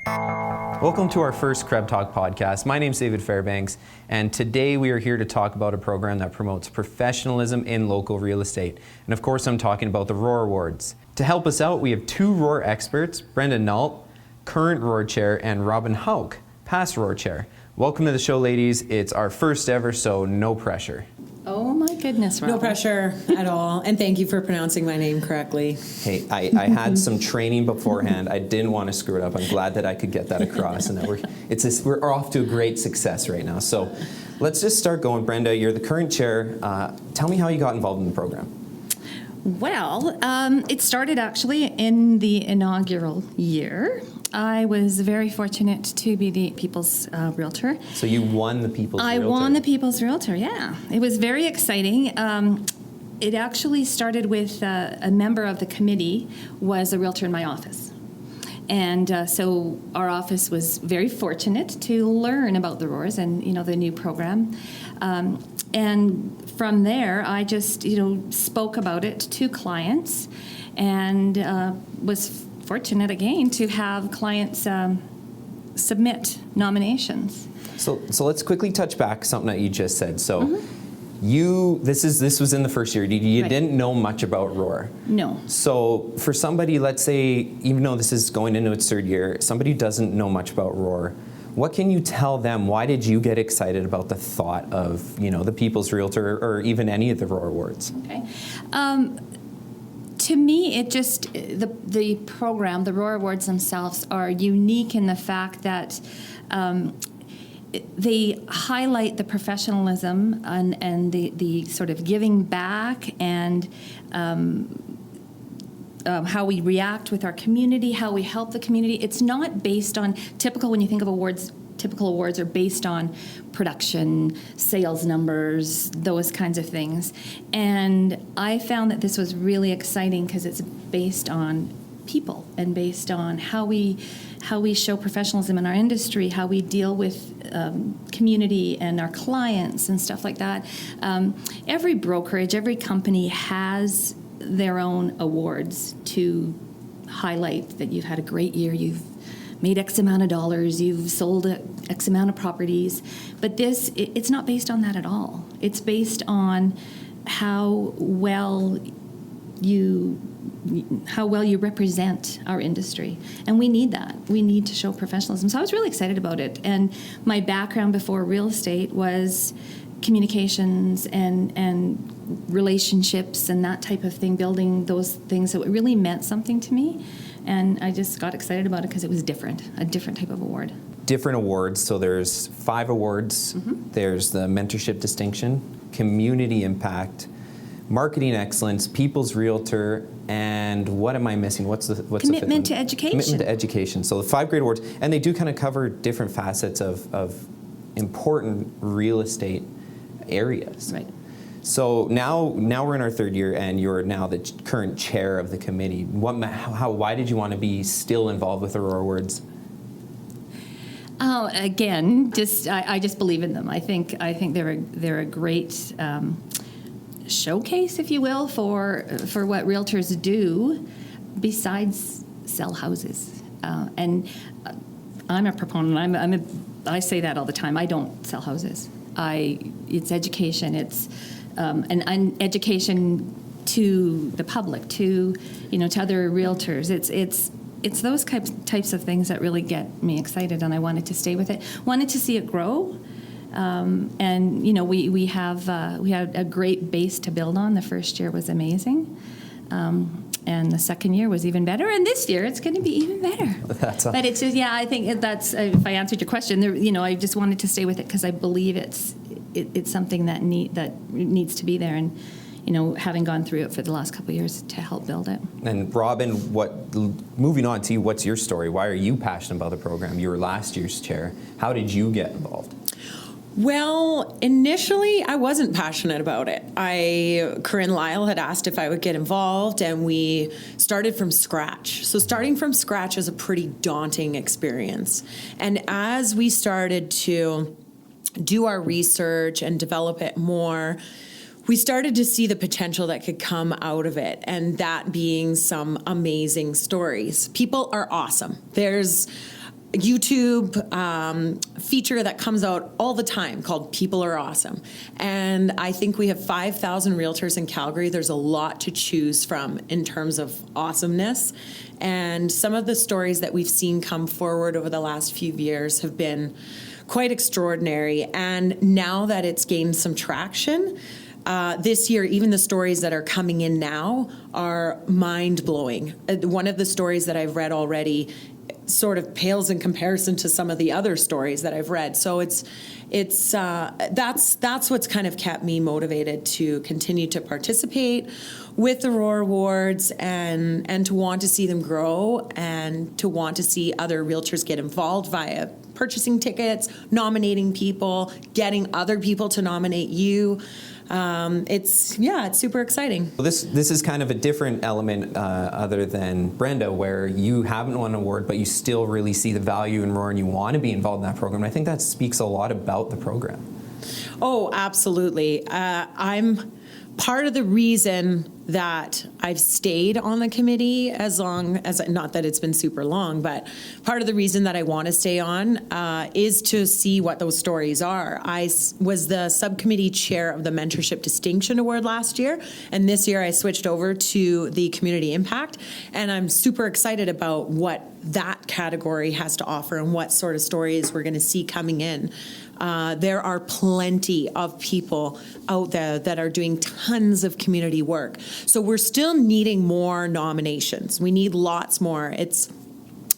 Welcome to our first Krebs Talk podcast. My name is David Fairbanks, and today we are here to talk about a program that promotes professionalism in local real estate. And of course, I'm talking about the Roar Awards. To help us out, we have two Roar experts, Brenda Nault, current Roar Chair, and Robin Hauk, past Roar Chair. Welcome to the show, ladies. It's our first ever, so no pressure. Oh my goodness, Robin. No pressure at all. And thank you for pronouncing my name correctly. Hey, I had some training beforehand. I didn't want to screw it up. I'm glad that I could get that across, and that we're off to a great success right now. So let's just start going. Brenda, you're the current chair. Tell me how you got involved in the program. Well, it started actually in the inaugural year. I was very fortunate to be the People's Realtor. So you won the People's Realtor? I won the People's Realtor, yeah. It was very exciting. It actually started with a member of the committee was a realtor in my office. And so our office was very fortunate to learn about the Roars and, the new program. And from there, I just, spoke about it to clients and was fortunate again to have clients submit nominations. So let's quickly touch back something that you just said. So this was in the first year. You Right. didn't know much about Roar. No. So for somebody, let's say, even though this is going into its third year, somebody who doesn't know much about Roar, what can you tell them? Why did you get excited about the thought of, the People's Realtor or even any of the Roar Awards? Okay. To me, it just, the program, the Roar Awards themselves are unique in the fact that they highlight the professionalism and the sort of giving back and how we react with our community, how we help the community. It's not based on when you think of awards, typical awards are based on production, sales numbers, those kinds of things. And I found that this was really exciting because it's based on people and based on how we show professionalism in our industry, how we deal with community and our clients and stuff like that. Every brokerage, every company has their own awards to highlight that you've had a great year, you've made X amount of dollars, you've sold X amount of properties. But it's not based on that at all. It's based on how well you represent our industry. And we need that. We need to show professionalism. So I was really excited about it. And my background before real estate was communications and relationships and that type of thing, building those things that really meant something to me. And I just got excited about it because it was different, a different type of award. Different awards. So there's 5 awards. There's the Mentorship Distinction, Community Impact, Marketing Excellence, People's Realtor, and what am I missing? What's the Commitment the to education. Commitment to education. So the 5 great awards, and they do kind of cover different facets of important real estate areas. Right. So now we're in our third year, and you're now the current chair of the committee. Why did you want to be still involved with the Roar Awards? Oh, again, I just believe in them. I think they're a great showcase, if you will, for what realtors do besides sell houses. And I'm a proponent. I say that all the time. I don't sell houses. It's education. It's an education to the public, to other realtors. It's those types of things that really get me excited, and I wanted to stay with it. Wanted to see it grow, and we had a great base to build on. The first year was amazing, and the second year was even better, and this year it's going to be even better. That's awesome. But it's just, I think that's, if I answered your question, I just wanted to stay with it because I believe it's something that needs to be there, and having gone through it for the last couple of years to help build it. And Robin, moving on to you, what's your story? Why are you passionate about the program? You were last year's chair. How did you get involved? Well, initially, I wasn't passionate about it. Corinne Lyle had asked if I would get involved, and we started from scratch. So starting from scratch is a pretty daunting experience. And as we started to do our research and develop it more, we started to see the potential that could come out of it, and that being some amazing stories. People are awesome. There's YouTube feature that comes out all the time called People Are Awesome. And I think we have 5,000 realtors in Calgary. There's a lot to choose from in terms of awesomeness. And some of the stories that we've seen come forward over the last few years have been quite extraordinary. And now that it's gained some traction, this year, even the stories that are coming in now are mind-blowing. One of the stories that I've read already sort of pales in comparison to some of the other stories that I've read. So that's what's kind of kept me motivated to continue to participate with the Roar Awards and to want to see them grow and to want to see other realtors get involved via purchasing tickets, nominating people, getting other people to nominate you. It's super exciting. Well, this is kind of a different element other than Brenda, where you haven't won an award, but you still really see the value in Roar and you want to be involved in that program. And I think that speaks a lot about the program. Oh, absolutely. I'm part of the reason that I've stayed on the committee as long as, not that it's been super long, but part of the reason that I want to stay on is to see what those stories are. I was the subcommittee chair of the Mentorship Distinction Award last year, and this year I switched over to the Community Impact, and I'm super excited about what that category has to offer and what sort of stories we're going to see coming in. There are plenty of people out there that are doing tons of community work. So we're still needing more nominations. We need lots more. It's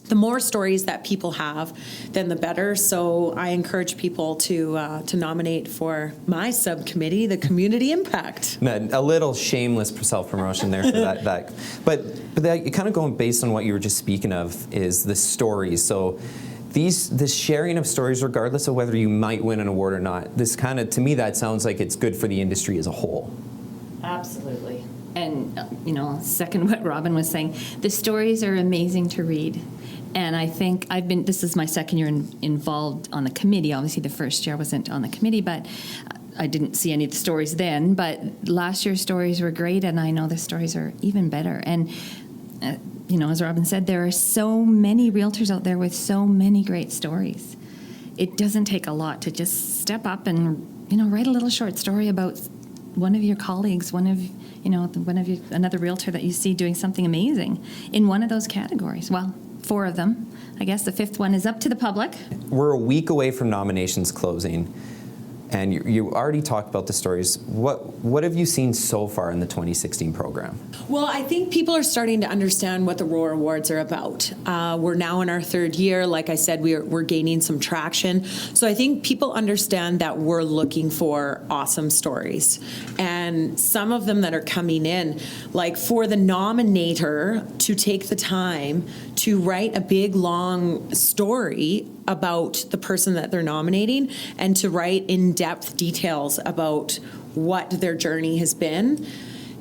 the more stories that people have, then the better. So I encourage people to nominate for my subcommittee, the Community Impact. A little shameless self-promotion there for that. But that kind of going based on what you were just speaking of is the stories. So this sharing of stories, regardless of whether you might win an award or not, this kind of, to me, that sounds like it's good for the industry as a whole. Absolutely. And, second what Robin was saying, the stories are amazing to read. And I think this is my second year involved on the committee. Obviously, the first year I wasn't on the committee, but I didn't see any of the stories then. But last year's stories were great, and I know the stories are even better. And, as Robin said, there are so many realtors out there with so many great stories. It doesn't take a lot to just step up and, write a little short story about one of your colleagues, another realtor that you see doing something amazing in one of those categories. Well, 4 of them. I guess the 5th one is up to the public. We're a week away from nominations closing, and you already talked about the stories. What have you seen so far in the 2016 program? Well, I think people are starting to understand what the Roar Awards are about. We're now in our 3rd year. Like I said, we're gaining some traction. So I think people understand that we're looking for awesome stories. And some of them that are coming in, like for the nominator to take the time to write a big, long story about the person that they're nominating and to write in-depth details about what their journey has been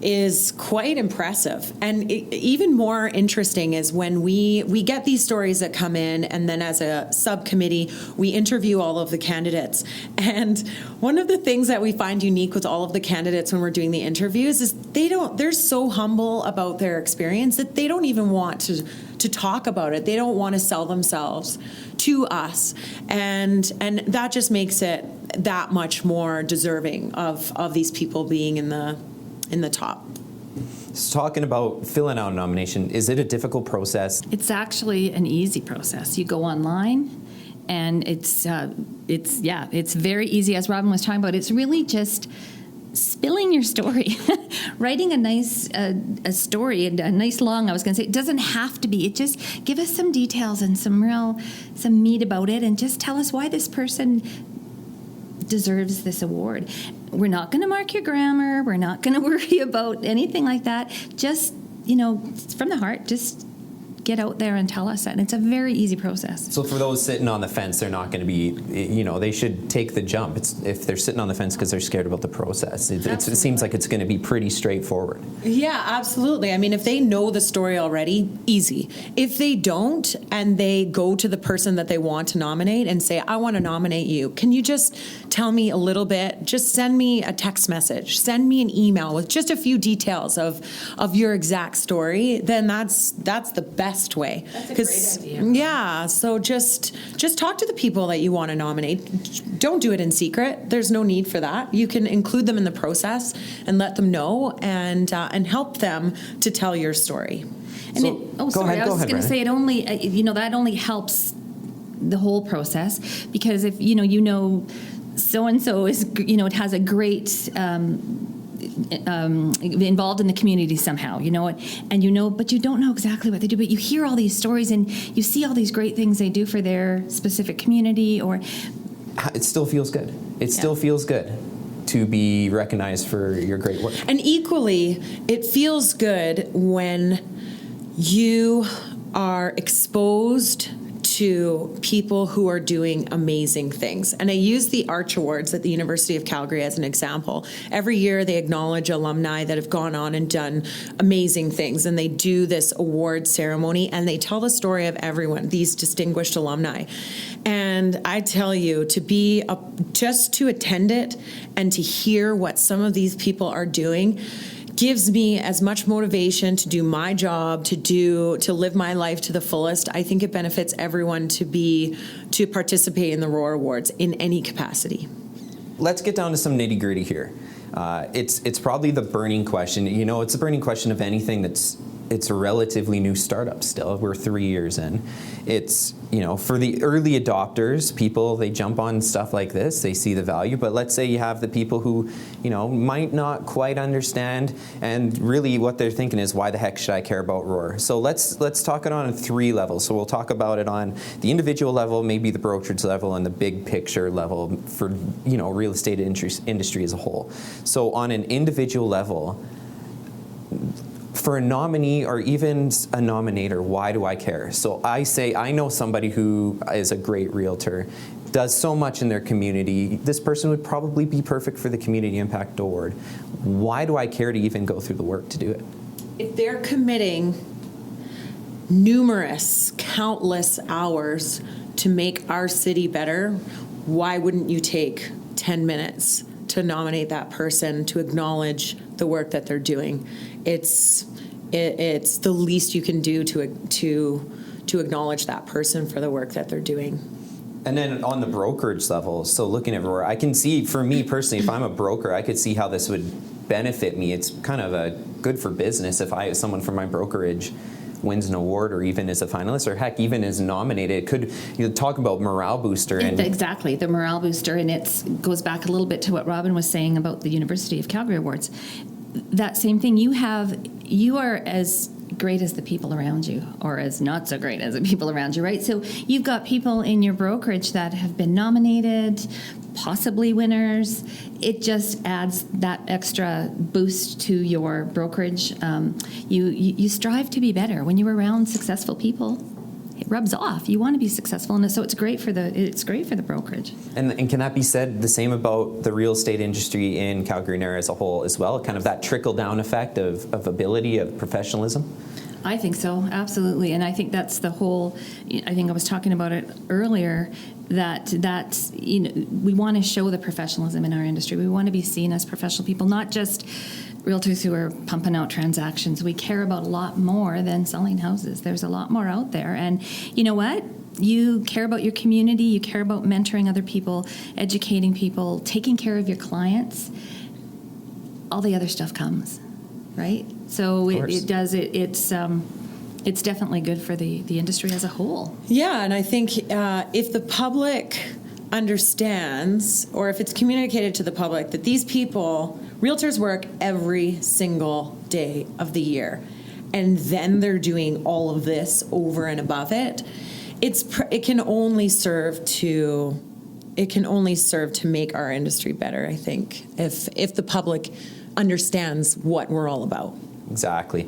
is quite impressive. And even more interesting is when we get these stories that come in, and then as a subcommittee, we interview all of the candidates. And one of the things that we find unique with all of the candidates when we're doing the interviews is they're so humble about their experience that they don't even want to talk about it. They don't want to sell themselves to us. And that just makes it that much more deserving of these people being in the top. So talking about filling out a nomination, is it a difficult process? It's actually an easy process. You go online, and it's very easy. As Robin was talking about, it's really just spilling your story, writing a nice a story, and a nice long. I was going to say, it doesn't have to be. It just give us some details and some meat about it, and just tell us why this person deserves this award. We're not going to mark your grammar. We're not going to worry about anything like that. Just, from the heart, just get out there and tell us that. And it's a very easy process. So for those sitting on the fence, they're not going to be, they should take the jump. If they're sitting on the fence because they're scared about the process. It seems like it's going to be pretty straightforward. Yeah, absolutely. I mean, if they know the story already, easy. If they don't, and they go to the person that they want to nominate and say, I want to nominate you, can you just tell me a little bit? Just send me a text message. Send me an email with just a few details of your exact story. Then that's the best best way. That's a 'Cause- great idea. Yeah, so just talk to the people that you want to nominate. Don't do it in secret. There's no need for that. You can include them in the process and let them know and help them to tell your story. And So- I was go ahead, just going to Brenda. say it only, that only helps the whole process, because if so and so is, it has a great involved in the community somehow, but you don't know exactly what they do, but you hear all these stories and you see all these great things they do for their specific community, or It still feels good. It still feels good to be recognized for your great work. And equally, it feels good when you are exposed to people who are doing amazing things. And I use the Arch Awards at the University of Calgary as an example. Every year they acknowledge alumni that have gone on and done amazing things, and they do this award ceremony and they tell the story of everyone, these distinguished alumni. And I tell you, just to attend it and to hear what some of these people are doing gives me as much motivation to do my job, to live my life to the fullest. I think it benefits everyone to participate in the Roar Awards in any capacity. Let's get down to some nitty gritty here. It's probably the burning question. It's the burning question of anything it's a relatively new startup still. We're 3 years in. It's, for the early adopters, people, they jump on stuff like this, they see the value, but let's say you have the people who, might not quite understand, and really what they're thinking is, why the heck should I care about Roar? So let's talk it on 3 levels. So we'll talk about it on the individual level, maybe the brokerage level, and the big picture level for, real estate industry as a whole. So on an individual level, for a nominee or even a nominator, why do I care? So I say, I know somebody who is a great realtor, does so much in their community. This person would probably be perfect for the Community Impact Award. Why do I care to even go through the work to do it? If they're committing countless hours to make our city better, why wouldn't you take 10 minutes to nominate that person, to acknowledge the work that they're doing? It's the least you can do to acknowledge that person for the work that they're doing. And then on the brokerage level, so looking at Roar, I can see, for me personally, if I'm a broker, I could see how this would benefit me. It's kind of good for business if someone from my brokerage wins an award, or even is a finalist, or heck, even is nominated. It could talk about morale booster. And exactly, the morale booster, and it goes back a little bit to what Robin was saying about the University of Calgary Awards. That same thing, you are as great as the people around you, or as not so great as the people around you, right? So you've got people in your brokerage that have been nominated, possibly winners. It just adds that extra boost to your brokerage. You strive to be better when you're around successful people. It rubs off. You want to be successful, and so it's great for the brokerage. And can that be said the same about the real estate industry in Calgary and area as a whole as well? Kind of that trickle down effect of ability, of professionalism? I think so, absolutely. And I think that's the whole, I think I was talking about it earlier, that we want to show the professionalism in our industry. We want to be seen as professional people, not just realtors who are pumping out transactions. We care about a lot more than selling houses. There's a lot more out there. And you know what? You care about your community, you care about mentoring other people, educating people, taking care of your clients. All the other stuff comes, right? So it does. It's definitely good for the industry as a whole. Yeah, and I think if the public understands, or if it's communicated to the public, that these people, realtors work every single day of the year, and then they're doing all of this over and above it, it can only serve to make our industry better, I think, if the public understands what we're all about. Exactly.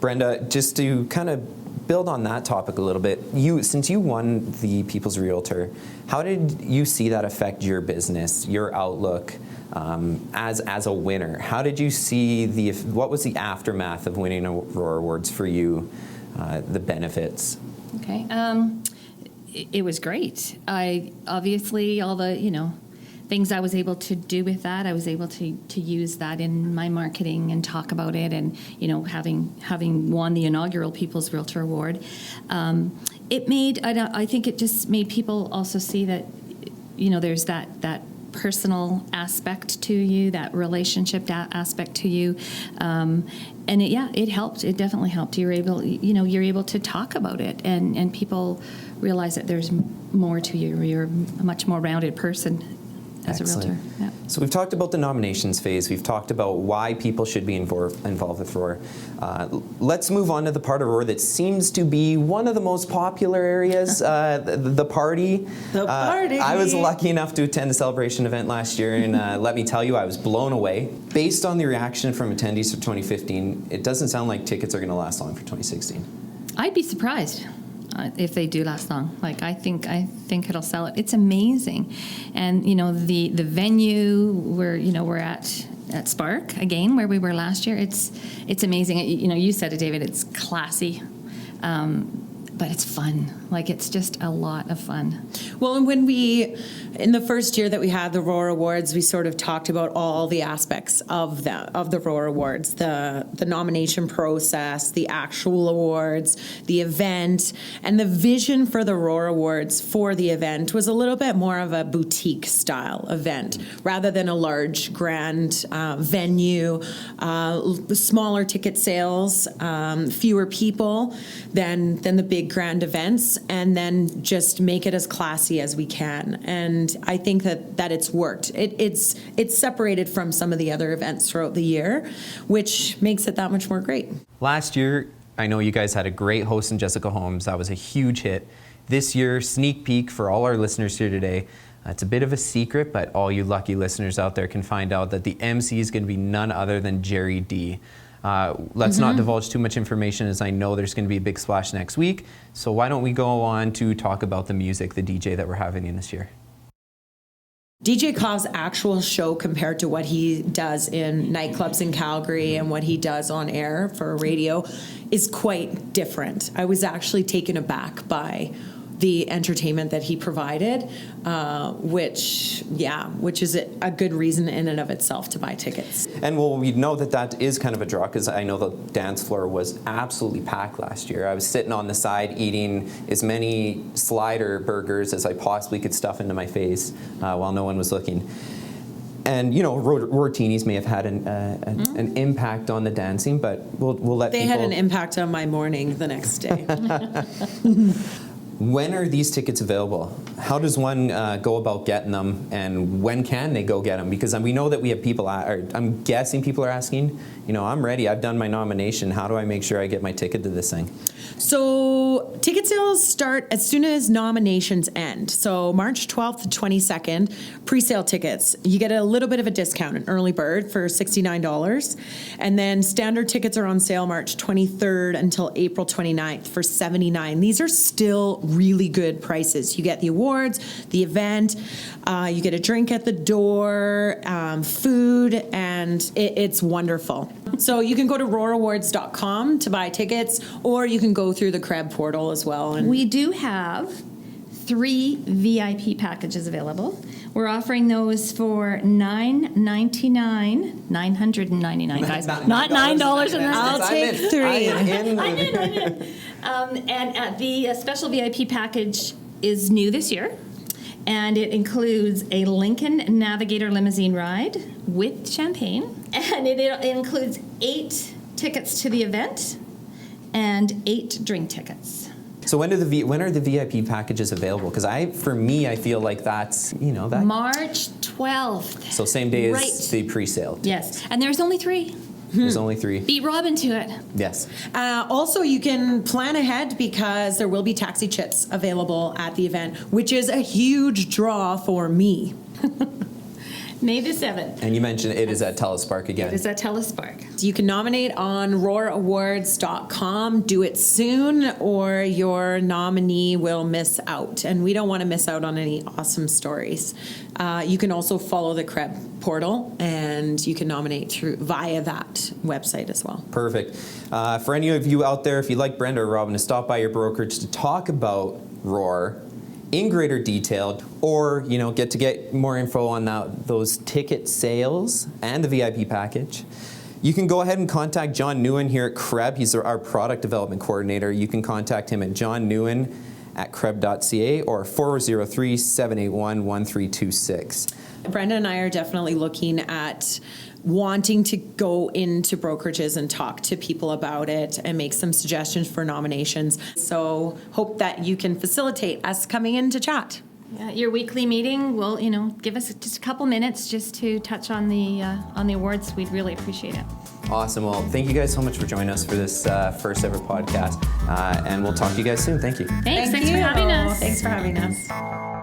Brenda, just to kind of build on that topic a little bit, since you won the People's Realtor, how did you see that affect your business, your outlook as a winner? How did you see what was the aftermath of winning Roar Awards for you, the benefits? Okay. It was great. Obviously all the, things I was able to do with that. I was able to use that in my marketing and talk about it, and having won the inaugural People's Realtor Award, I think it just made people also see that there's that personal aspect to you, that relationship aspect to you, and it helped. It definitely helped. You're able to talk about it, and people realize that there's more to you. You're a much more rounded person as Excellent. a realtor. Yeah. So we've talked about the nominations phase. We've talked about why people should be involved with Roar. Let's move on to the part of Roar that seems to be one of the most popular areas, the party. The party. I was lucky enough to attend the celebration event last year, and let me tell you, I was blown away. Based on the reaction from attendees for 2015, it doesn't sound like tickets are going to last long for 2016. I'd be surprised if they do last long. I think it'll sell it. It's amazing, and the venue we're at Spark again, where we were last year. It's amazing. You said it, David. It's classy, but it's fun. It's just a lot of fun. Well, and when in the first year that we had the Roar Awards, we sort of talked about all the aspects of the Roar Awards, the nomination process, the actual awards, the event, and the vision for the Roar Awards for the event was a little bit more of a boutique style event rather than a large, grand venue, smaller ticket sales, fewer people than the big grand events, and then just make it as classy as we can. And I think that it's worked. It's separated from some of the other events throughout the year, which makes it that much more great. Last year, I know you guys had a great host in Jessica Holmes. That was a huge hit. This year, sneak peek for all our listeners here today. It's a bit of a secret, but all you lucky listeners out there can find out that the MC is going to be none other than Jerry D. Let's not divulge too much information, as I know there's going to be a big splash next week. So why don't we go on to talk about the music, the DJ that we're having in this year. DJ Kov's actual show compared to what he does in nightclubs in Calgary and what he does on air for radio is quite different. I was actually taken aback by the entertainment that he provided, which is a good reason in and of itself to buy tickets. And well, we know that is kind of a draw, because I know the dance floor was absolutely packed last year. I was sitting on the side eating as many slider burgers as I possibly could stuff into my face while no one was looking. And Rortinis may have had an impact on the dancing, but we'll let they people... had an impact on my morning the next day. When are these tickets available? How does one go about getting them, and when can they go get them? Because we know that we have people, I'm guessing people are asking, I'm ready, I've done my nomination, how do I make sure I get my ticket to this thing? So ticket sales start as soon as nominations end. So March 12th to 22nd, pre-sale tickets. You get a little bit of a discount, an early bird for $69. And then standard tickets are on sale March 23rd until April 29th for $79. These are still really good prices. You get the awards, the event, you get a drink at the door, food, and it's wonderful. So you can go to roarawards.com to buy tickets, or you can go through the CREB portal as well. And We do have 3 VIP packages available. We're offering those for $999, guys. Not $9 an hour. I'll take 3. I'm in. And the special VIP package is new this year, and it includes a Lincoln Navigator limousine ride with champagne, and it includes 8 tickets to the event and 8 drink tickets. So when are the VIP packages available? Because I feel like that's, that... March 12th. So same day as Right. the pre-sale. Yes, and there's only 3. There's only 3. Beat Robin to it. Yes. Also, you can plan ahead because there will be taxi chits available at the event, which is a huge draw for me. May the 7th. And you mentioned it is at Telespark again. It is at Telespark. You can nominate on roarawards.com. Do it soon, or your nominee will miss out. And we don't want to miss out on any awesome stories. You can also follow the CREB portal, and you can nominate via that website as well. Perfect. For any of you out there, if you'd like Brenda or Robin to stop by your brokerage to talk about Roar in greater detail, or get more info on those ticket sales and the VIP package, you can go ahead and contact John Nguyen here at Krebs. He's our product development coordinator. You can contact him at johnnguyen@krebs.ca or 403-781-1326. Brenda and I are definitely looking at wanting to go into brokerages and talk to people about it and make some suggestions for nominations. So hope that you can facilitate us coming in to chat. Yeah, your weekly meeting will, give us just a couple minutes just to touch on the awards. We'd really appreciate it. Awesome. Well, thank you guys so much for joining us for this first ever podcast. And we'll talk to you guys soon. Thank you. Thanks for having us. Thanks for having us.